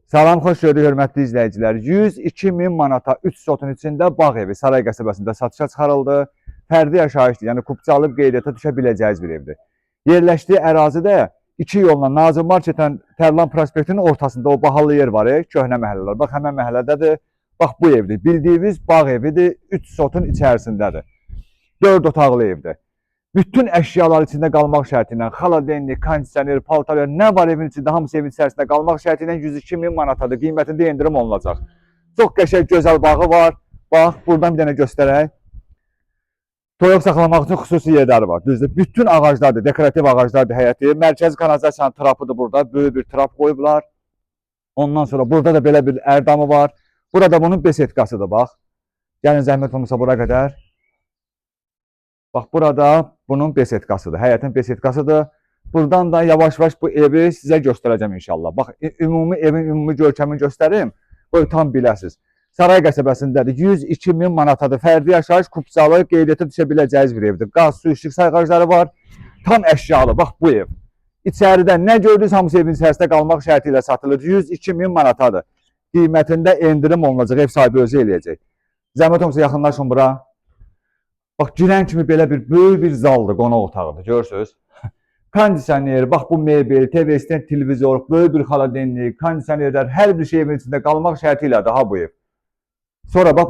Salam, xoş gördük hörmətli izləyicilər. 102 min manata 3 sotun içində bağ evi Saray qəsəbəsində satışa çıxarıldı. Fərdi yaşayışdır, yəni kupçalıb qeydiyyata düşə biləcəyiniz bir evdir. Yerləşdiyi ərazidə 2 yolla Nazım Marketdən Tərlan prospektinin ortasında o bahalı yer var, köhnə məhəllələr. Bax, həmən məhəllədədir. Bax, bu evdir. Bildiyiniz bağ evidir, 3 sotun içərisindədir. 4 otaqlı evdir. Bütün əşyalar içində qalmaq şərti ilə, xaladenlik, kondisioner, paltar, nə var evin içində, hamısı evin içərisində qalmaq şərti ilə 102 min manatadır. Qiymətində endirim olunacaq. Çox qəşəng, gözəl bağı var. Bax, buradan bir dənə göstərək. Toyuq saxlamaq üçün xüsusi yerləri var. Düzdür. Bütün ağaclardır, dekorativ ağaclardır həyəti. Mərkəzi kanalizasiyanın trapıdır burada. Böyük bir trap qoyublar. Ondan sonra burada da belə bir ərdamı var. Burada bunun besetkasıdır, bax. Gəlin, zəhmət olmasa bura qədər. Bax, burada bunun besetkasıdır, həyətin besetkasıdır. Buradan da yavaş-yavaş bu evi sizə göstərəcəm inşallah. Bax, evin ümumi görkəmini göstərim, qoy tam biləsiniz. Saray qəsəbəsindədir, 102 min manatadır. Fərdi yaşayış, kupçalı, qeydiyyata düşə biləcəyiniz bir evdir. Qaz, su, işıq sayğacları var, tam əşyalı, bax bu ev. İçəridə nə gördünüz, hamısı evin içərisində qalmaq şərti ilə satılır. 102 min manatadır. Qiymətində endirim olunacaq, ev sahibi özü eləyəcək. Zəhmət olmasa yaxınlaşın bura. Bax, girən kimi belə bir böyük bir zaldır, qonaq otağıdır, görürsünüz. Kondisioner, bax bu mebel, TV-sten televizor, böyük bir xaladenlik, kondisionerlər, hər bir şey evin içində qalmaq şərti ilə daha bu ev. Sonra bax,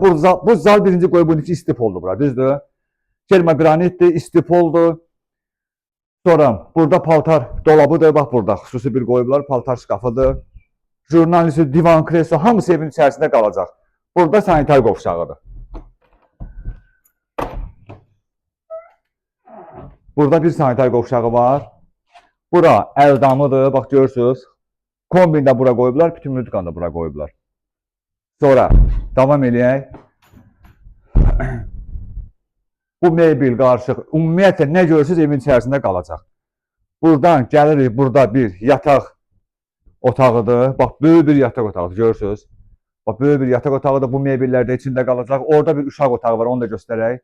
bu zal birinci qoyub bunun için istipoldur bura, düzdür? Kermogranitdir, istipoldur. Sonra burada paltar dolabıdır, bax burada xüsusi bir qoyublar, paltar şkafıdır. Jurnalisi, divan, kreslo, hamısı evin içərisində qalacaq. Burada sanitar qovşağıdır. Burada bir sanitar qovşağı var. Bura əldamıdır, bax görürsünüz. Kombini də bura qoyublar, bütün müdükanı da bura qoyublar. Sonra davam eləyək. Bu mebel qarışıq, ümumiyyətlə nə görürsünüz evin içərisində qalacaq. Buradan gəlirik, burada bir yataq otağıdır. Bax, böyük bir yataq otağıdır, görürsünüz. Bax, böyük bir yataq otağıdır, bu mebellər də içində qalacaq. Orada bir uşaq otağı var, onu da göstərək.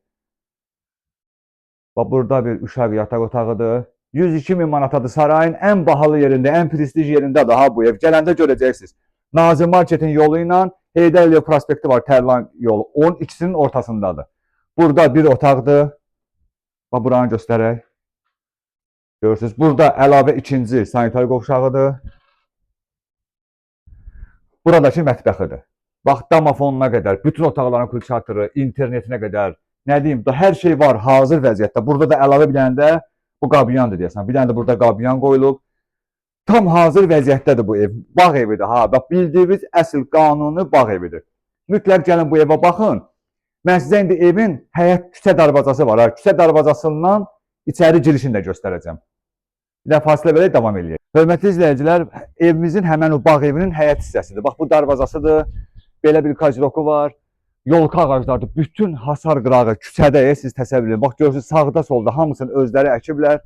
Bax, burada bir uşaq yataq otağıdır. 102 min manatadır. Sarayın ən bahalı yerində, ən prestij yerində daha bu ev. Gələndə görəcəksiniz. Nazım Marketin yolu ilə Heydər Əliyev prospekti var, Tərlan yolu. Onun ikisinin ortasındadır. Burada bir otaqdır. Bax, buranı göstərək. Görürsünüz. Burada əlavə ikinci sanitar qovşağıdır. Buradakı mətbəxidir. Bax, damafonuna qədər, bütün otaqların kulçatırı, internetinə qədər, nə deyim, hər şey var hazır vəziyyətdə. Burada da əlavə bir dənə də bu qabyandır deyəsən. Bir dənə də burada qabyan qoyulub. Tam hazır vəziyyətdədir bu ev. Bağ evidir ha. Bax, bildiyiniz əsl qanuni bağ evidir. Mütləq gəlin bu evə baxın. Mən sizə indi evin həyət küçə darvazası var. Küçə darvazasından içəri girişini də göstərəcəm. Bir də fasilə verək, davam edək. Hörmətli izləyicilər, evimizin həmən o bağ evinin həyət hissəsidir. Bax, bu darvazasıdır. Belə bir kaciroku var. Yolka ağaclardır, bütün hasar qırağı küçədə, siz təsəvvür edin. Bax, görürsünüz, sağda, solda hamısını özləri əkiblər.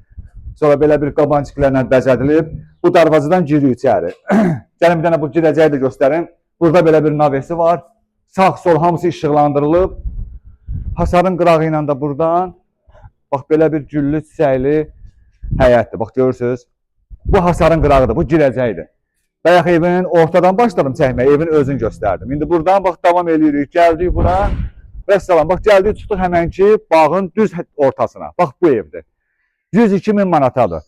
Sonra belə bir qabancıqlarla bəzədilib. Bu darvazadan giriyor içəri. Gəlin bir dənə bu girəcəyi də göstərim. Burada belə bir navesi var. Sağ, sol hamısı işıqlandırılıb. Hasarın qırağı ilə də buradan. Bax, belə bir güllü, çiçəkli həyətdir. Bax, görürsünüz. Bu hasarın qırağıdır, bu girəcəyidir. Bayaq evin ortadan başladım çəkməyə, evin özünü göstərdim. İndi buradan bax davam edirik, gəldik bura. Vəssalam, bax gəldik, çıxdıq həmən ki bağın düz ortasına. Bax bu evdir. 102 min manatadır.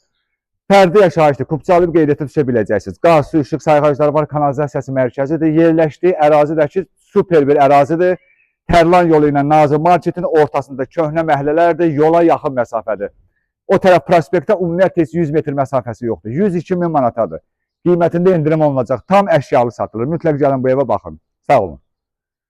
Fərdi yaşayışdır, kupçalıb qeydiyyata düşə biləcəksiniz. Qaz, su, işıq sayğacları var, kanalizasiyası mərkəzidir. Yerləşdiyi ərazidəki super bir ərazidir. Tərlan yolu ilə Nazım Marketin ortasında köhnə məhəllələrdir, yola yaxın məsafədir. O tərəf prospektdə ümumiyyətlə 100 metr məsafəsi yoxdur. 102 min manatadır. Qiymətində endirim olunacaq. Tam əşyalı satılır. Mütləq gəlin bu evə baxın. Sağ olun.